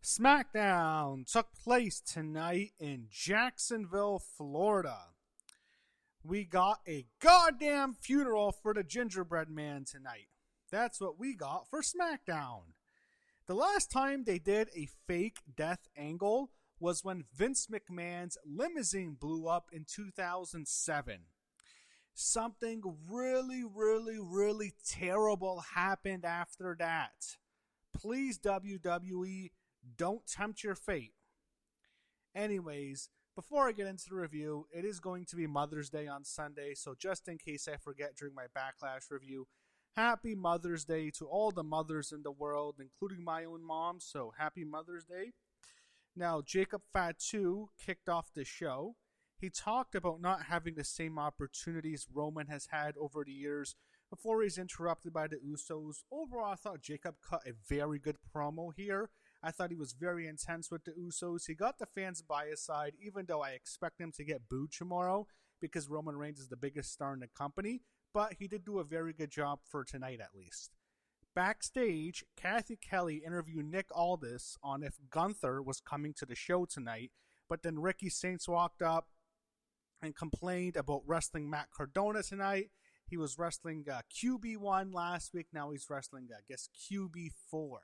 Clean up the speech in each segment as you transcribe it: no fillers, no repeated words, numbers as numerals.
SmackDown took place tonight in Jacksonville, Florida. We got a goddamn funeral for the gingerbread man tonight. That's what we got for SmackDown. The last time they did a fake death angle was when Vince McMahon's limousine blew up in 2007. Something really terrible happened after that. Please, WWE, don't tempt your fate. Anyways, before I get into the review, it is going to be Mother's Day on Sunday, so just in case I forget during my Backlash review, happy Mother's Day to all the mothers in the world, including my own mom, so happy Mother's Day. Now, Jacob Fatu kicked off the show. He talked about not having the same opportunities Roman has had over the years before he's interrupted by the Usos. Overall, I thought Jacob cut a very good promo here. I thought he was very intense with the Usos. He got the fans by his side, even though I expect him to get booed tomorrow because Roman Reigns is the biggest star in the company. But he did do a very good job for tonight, at least. Backstage, Kathy Kelly interviewed Nick Aldis on if Gunther was coming to the show tonight, but then Ricky Saints walked up and complained about wrestling Matt Cardona tonight. He was wrestling QB1 last week. Now he's wrestling, I guess, QB4.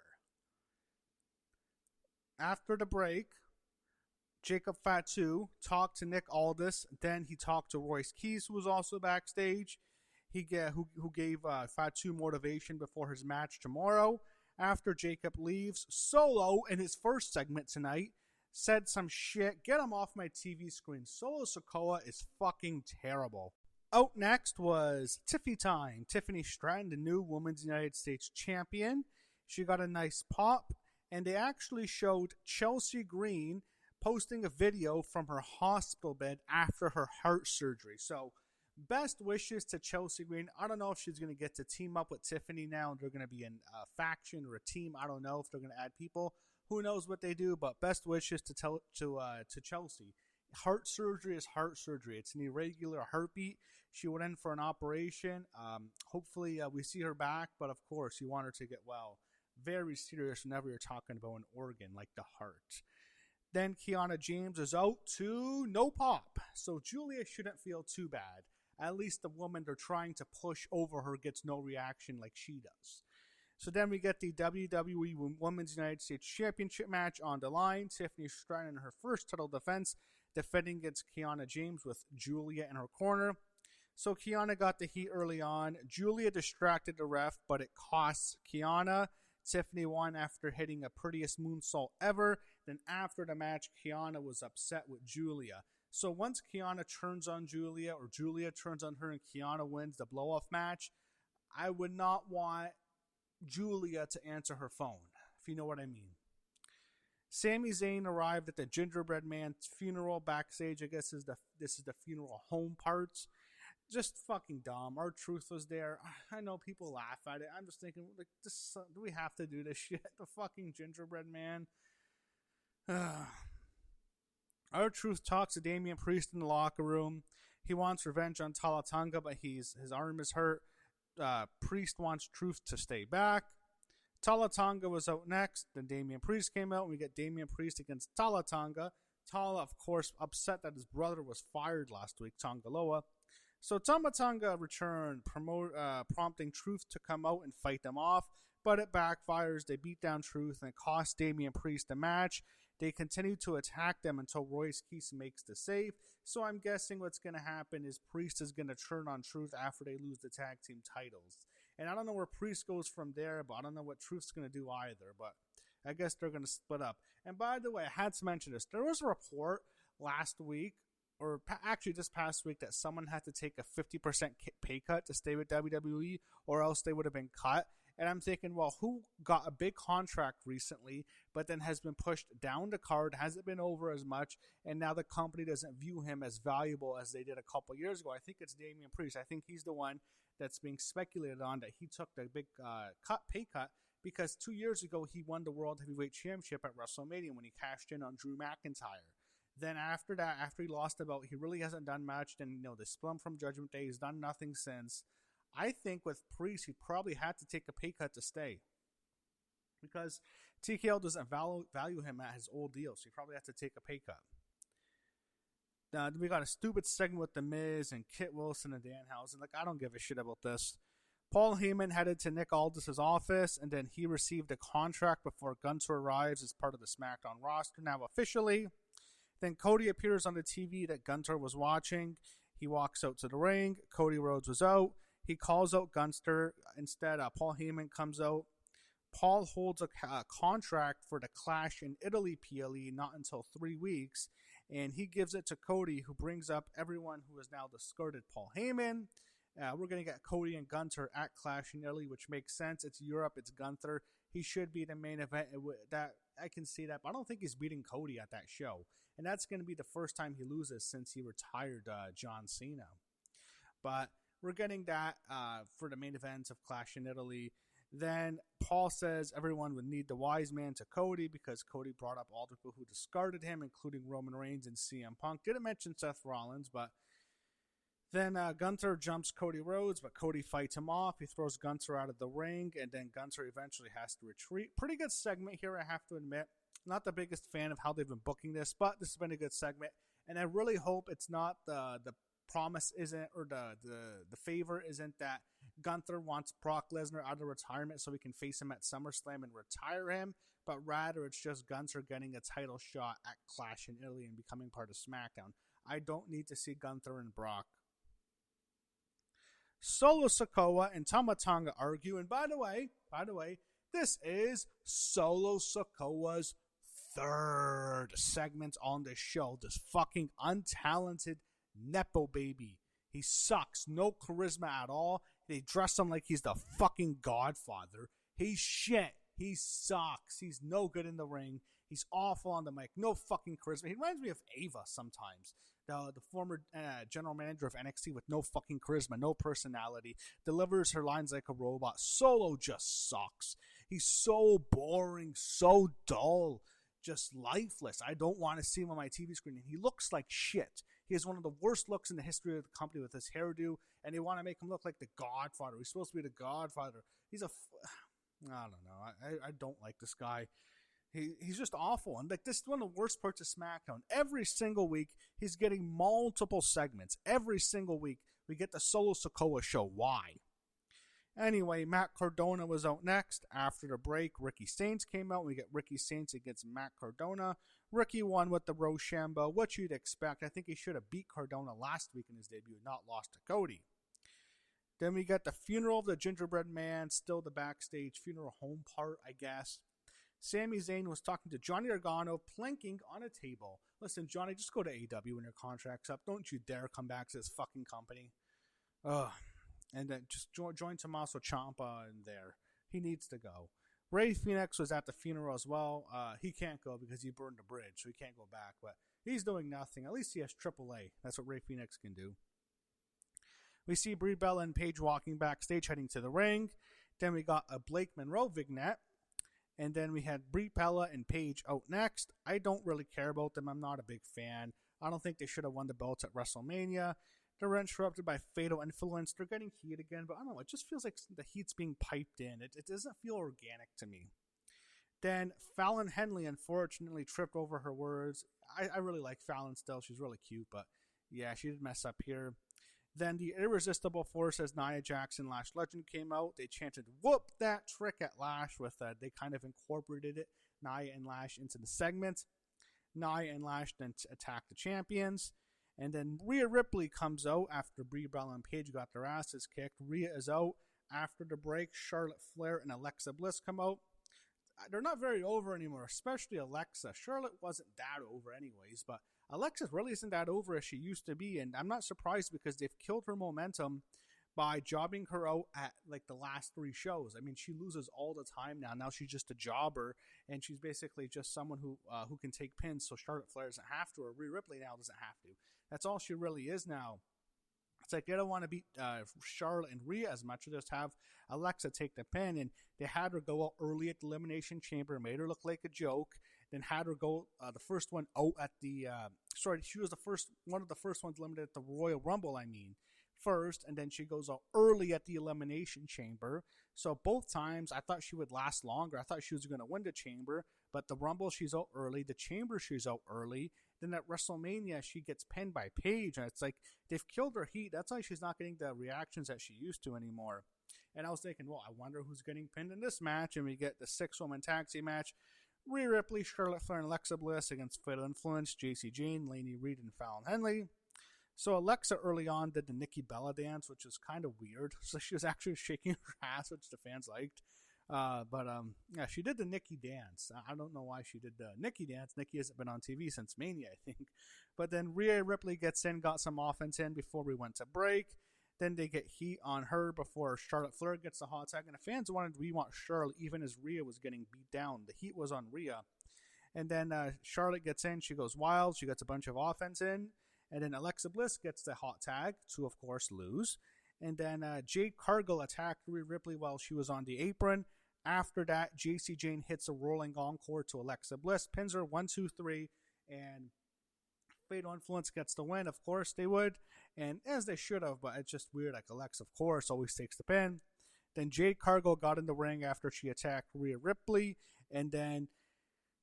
After the break, Jacob Fatu talked to Nick Aldis. Then he talked to Royce Keys, who was also backstage. Who gave Fatu motivation before his match tomorrow. After Jacob leaves, Solo, in his first segment tonight, said some shit. Get him off my TV screen. Solo Sikoa is fucking terrible. Out next was Tiffy time. Tiffany Stratton, the new Women's United States Champion. She got a nice pop. And they actually showed Chelsea Green posting a video from her hospital bed after her heart surgery. So, best wishes to Chelsea Green. I don't know if she's going to get to team up with Tiffany now and they're going to be in a faction or a team. I don't know if they're going to add people. Who knows what they do, but best wishes to Chelsea. Heart surgery is heart surgery. It's an irregular heartbeat. She went in for an operation. Hopefully we see her back, but of course you want her to get well. Very serious whenever you're talking about an organ like the heart. Then Kiana James is out to no pop. So Julia shouldn't feel too bad. At least the woman they're trying to push over her gets no reaction like she does. So then we get the WWE Women's United States Championship match on the line. Tiffany Stratton in her first title defense, defending against Kiana James with Julia in her corner. So Kiana got the heat early on. Julia distracted the ref, but it costs Kiana. Tiffany won after hitting a prettiest moonsault ever. Then after the match, Kiana was upset with Julia. So once Kiana turns on Julia, or Julia turns on her and Kiana wins the blow-off match, I would not want Julia to answer her phone, if you know what I mean. Sami Zayn arrived at the Gingerbread Man's funeral backstage. I guess this is the funeral home parts. Just fucking dumb. R-Truth was there. I know people laugh at it. I'm just thinking, like, do we have to do this shit? The fucking Gingerbread Man. R-Truth talks to Damian Priest in the locker room. He wants revenge on Tala Tonga, but his arm is hurt. Priest wants Truth to stay back. Tala Tonga was out next. Then Damian Priest came out. And we get Damian Priest against Tala Tonga. Tala, of course, upset that his brother was fired last week, Tongaloa. So Tama Tonga returned, prompting Truth to come out and fight them off, but it backfires. They beat down Truth and it cost Damian Priest the match. They continue to attack them until Royce Keys makes the save. So I'm guessing what's going to happen is Priest is going to turn on Truth after they lose the tag team titles. And I don't know where Priest goes from there, but I don't know what Truth's going to do either. But I guess they're going to split up. And by the way, I had to mention this. There was a report last week, or actually this past week, that someone had to take a 50% pay cut to stay with WWE, or else they would have been cut. And I'm thinking, well, who got a big contract recently, but then has been pushed down the card, hasn't been over as much, and now the company doesn't view him as valuable as they did a couple years ago? I think it's Damian Priest. I think he's the one that's being speculated on, that he took the big pay cut, because 2 years ago he won the World Heavyweight Championship at WrestleMania when he cashed in on Drew McIntyre. Then after that, after he lost the belt, he really hasn't done much. Then, they split him from Judgment Day. He's done nothing since. I think with Priest, he probably had to take a pay cut to stay. Because TKO doesn't value him at his old deal, so he probably has to take a pay cut. We got a stupid segment with The Miz and Kit Wilson and Danhausen. Like, I don't give a shit about this. Paul Heyman headed to Nick Aldis' office, and then he received a contract before Gunther arrives as part of the SmackDown roster, now officially. Then Cody appears on the TV that Gunther was watching. He walks out to the ring. Cody Rhodes was out. He calls out Gunther. Instead, Paul Heyman comes out. Paul holds a contract for the Clash in Italy PLE not until 3 weeks, and he gives it to Cody, who brings up everyone who has now discarded Paul Heyman. We're going to get Cody and Gunther at Clash in Italy, which makes sense. It's Europe. It's Gunther. He should be the main event. That I can see that, but I don't think he's beating Cody at that show. And that's going to be the first time he loses since he retired John Cena. But we're getting that for the main events of Clash in Italy. Then Paul says everyone would need the wise man to Cody because Cody brought up all the people who discarded him, including Roman Reigns and CM Punk. Didn't mention Seth Rollins, but then Gunther jumps Cody Rhodes, but Cody fights him off. He throws Gunther out of the ring, and then Gunther eventually has to retreat. Pretty good segment here, I have to admit. Not the biggest fan of how they've been booking this, but this has been a good segment. And I really hope it's not the promise isn't, or the favor isn't that Gunther wants Brock Lesnar out of retirement so we can face him at SummerSlam and retire him, but rather it's just Gunther getting a title shot at Clash in Italy and becoming part of SmackDown. I don't need to see Gunther and Brock. Solo Sikoa and Tama Tonga argue, and by the way, this is Solo Sikoa's third segment on this show. This fucking untalented Nepo baby. He sucks. No charisma at all. They dress him like he's the fucking Godfather. He's shit. He sucks. He's no good in the ring. He's awful on the mic. No fucking charisma. He reminds me of Ava sometimes. The former general manager of NXT with no fucking charisma, no personality. Delivers her lines like a robot. Solo just sucks. He's so boring, so dull, just lifeless. I don't want to see him on my TV screen. And he looks like shit. He has one of the worst looks in the history of the company with his hairdo, and they want to make him look like the Godfather. He's supposed to be the Godfather. I don't know. I don't like this guy. He's just awful. And like, this is one of the worst parts of SmackDown. Every single week, he's getting multiple segments. Every single week, we get the Solo Sikoa show. Why? Anyway, Matt Cardona was out next. After the break, Ricky Saints came out. We get Ricky Saints against Matt Cardona. Ricky won with the Rochambeau, what you'd expect. I think he should have beat Cardona last week in his debut, not lost to Cody. Then we got the funeral of the Gingerbread Man, still the backstage funeral home part, I guess. Sami Zayn was talking to Johnny Gargano, planking on a table. Listen, Johnny, just go to AEW when your contract's up. Don't you dare come back to this fucking company. Ugh. And then just join Tommaso Ciampa in there. He needs to go. Rey Fenix was at the funeral as well. He can't go because he burned the bridge, so he can't go back. But he's doing nothing. At least he has AAA. That's what Rey Fenix can do. We see Brie Bella and Paige walking backstage, heading to the ring. Then we got a Blake Monroe vignette. And then we had Brie Bella and Paige out next. I don't really care about them. I'm not a big fan. I don't think they should have won the belts at WrestleMania. They're interrupted by Fatal Influence. They're getting heat again, but I don't know. It just feels like the heat's being piped in. It doesn't feel organic to me. Then Fallon Henley unfortunately tripped over her words. I really like Fallon still. She's really cute, but yeah, she did mess up here. Then the Irresistible Force as Nia Jackson Lash Legend came out. They chanted, "Whoop that trick" at Lash with they kind of incorporated it, Nia and Lash, into the segment. Nia and Lash then attack the champions. And then Rhea Ripley comes out after Brie Bella and Paige got their asses kicked. Rhea is out. After the break, Charlotte Flair and Alexa Bliss come out. They're not very over anymore, especially Alexa. Charlotte wasn't that over anyways, but Alexa really isn't that over as she used to be, and I'm not surprised because they've killed her momentum by jobbing her out at like the last 3 shows. I mean, she loses all the time now. Now she's just a jobber, and she's basically just someone who can take pins, so Charlotte Flair doesn't have to, or Rhea Ripley now doesn't have to. That's all she really is now. It's like they don't want to beat Charlotte and Rhea as much. They just have Alexa take the pin, and they had her go out early at the Elimination Chamber, made her look like a joke, then had her go the first one out at the she was one of the first ones eliminated at the Royal Rumble, first, and then she goes out early at the Elimination Chamber. So both times, I thought she would last longer. I thought she was going to win the Chamber, but the Rumble, she's out early. The Chamber, she's out early. Then at WrestleMania, she gets pinned by Paige, and it's like they've killed her heat. That's why she's not getting the reactions that she used to anymore. And I was thinking, well, I wonder who's getting pinned in this match. And we get the 6-woman tag team match. Rhea Ripley, Charlotte Flair, and Alexa Bliss against Fatal Influence, Jacy Jayne, Lainey Reed, and Fallon Henley. So Alexa early on did the Nikki Bella dance, which was kind of weird. So she was actually shaking her ass, which the fans liked. Yeah, she did the Nikki dance. I don't know why she did the Nikki dance. Nikki hasn't been on TV since Mania, I think. But then Rhea Ripley gets in, got some offense in before we went to break. Then they get heat on her before Charlotte Flair gets the hot tag. And the fans wanted to rewatch Charlotte even as Rhea was getting beat down. The heat was on Rhea. And then Charlotte gets in. She goes wild. She gets a bunch of offense in. And then Alexa Bliss gets the hot tag to, of course, lose. And then Jade Cargill attacked Rhea Ripley while she was on the apron. After that, Jacy Jayne hits a rolling encore to Alexa Bliss. Pins her 1, 2, 3. And Fatal Influence gets the win. Of course they would. And as they should have, but it's just weird. Like Alexa, of course, always takes the pin. Then Jade Cargill got in the ring after she attacked Rhea Ripley. And then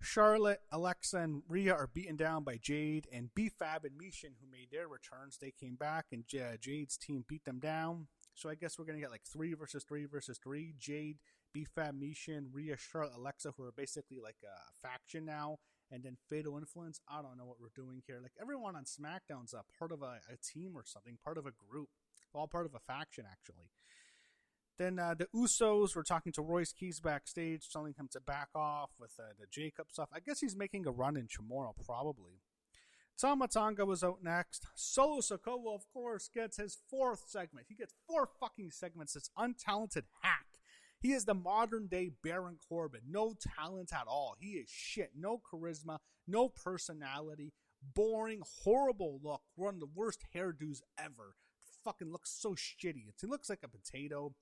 Charlotte, Alexa, and Rhea are beaten down by Jade and B-Fab and Michin, who made their returns. They came back, and Jade's team beat them down. So I guess we're going to get like 3 versus 3 versus 3. Jade, B-Fab, Michin, Rhea, Charlotte, Alexa, who are basically like a faction now. And then Fatal Influence. I don't know what we're doing here. Like everyone on SmackDown's a part of a team or something, part of a group. All part of a faction, actually. Then the Usos were talking to Royce Keys backstage, telling him to back off with the Jacob stuff. I guess he's making a run in tomorrow, probably. Tama Tonga was out next. Solo Sikoa, of course, gets his 4th segment. He gets 4 fucking segments. This untalented hack. He is the modern-day Baron Corbin. No talent at all. He is shit. No charisma. No personality. Boring. Horrible look. One of the worst hairdos ever. Fucking looks so shitty. He looks like a potato.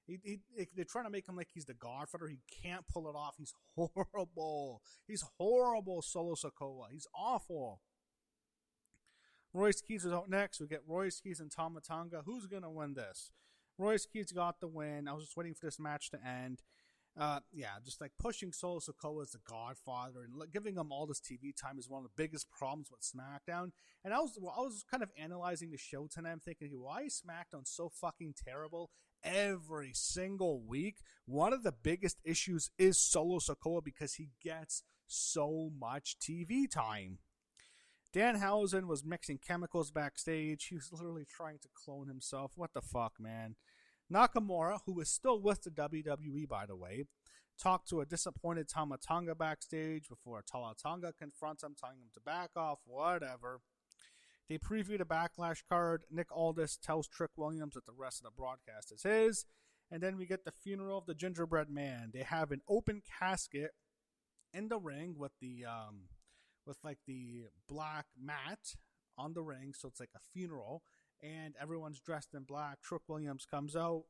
They're trying to make him like he's the Godfather. He can't pull it off. He's horrible. He's horrible, Solo Sikoa. He's awful. Royce Keys is out next. We get Royce Keys and Tama Tonga. Who's going to win this? Royce Keys got the win. I was just waiting for this match to end. Just like pushing Solo Sikoa as the Godfather and giving him all this TV time is one of the biggest problems with SmackDown. And I was kind of analyzing the show tonight. I'm thinking, why is SmackDown so fucking terrible every single week? One of the biggest issues is Solo Sikoa because he gets so much TV time. Danhausen was mixing chemicals backstage. He was literally trying to clone himself. What the fuck, man? Nakamura, who is still with the WWE, by the way, talked to a disappointed Tama Tonga backstage before Tama Tonga confronts him, telling him to back off, whatever. They previewed a Backlash card. Nick Aldis tells Trick Williams that the rest of the broadcast is his. And then we get the funeral of the Gingerbread Man. They have an open casket in the ring with the black mat on the ring, so it's like a funeral, and everyone's dressed in black. Trick Williams comes out,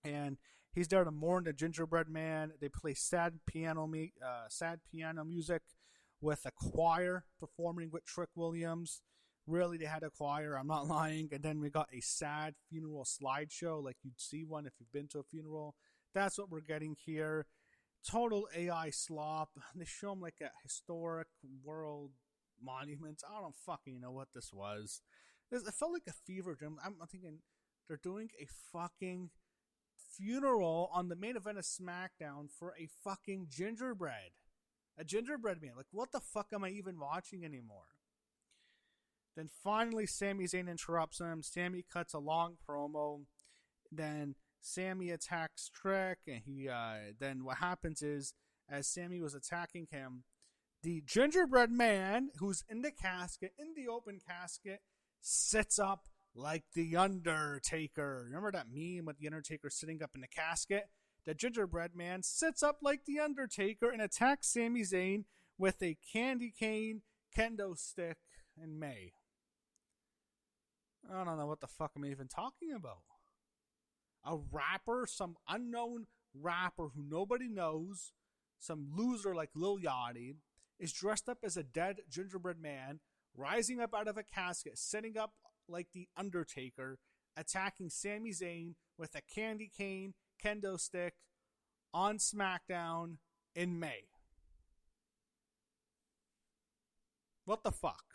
and he's there to mourn the Gingerbread Man. They play sad piano music with a choir performing with Trick Williams. Really, they had a choir, I'm not lying. And then we got a sad funeral slideshow, like you'd see one if you've been to a funeral. That's what we're getting here. Total AI slop. They show them like a historic world monument. I don't fucking know what this was. It felt like a fever dream. I'm thinking they're doing a fucking funeral on the main event of SmackDown for a fucking gingerbread. A gingerbread man. Like, what the fuck am I even watching anymore? Then finally, Sami Zayn interrupts him. Sami cuts a long promo. Then Sami attacks Trick, and then what happens is, as Sami was attacking him, the Gingerbread Man, who's in the casket, in the open casket, sits up like the Undertaker. Remember that meme with the Undertaker sitting up in the casket? The Gingerbread Man sits up like the Undertaker and attacks Sami Zayn with a candy cane, kendo stick, and May. I don't know what the fuck I'm even talking about. A rapper, some unknown rapper who nobody knows, some loser like Lil Yachty, is dressed up as a dead gingerbread man, rising up out of a casket, sitting up like the Undertaker, attacking Sami Zayn with a candy cane, kendo stick on SmackDown in May. What the fuck?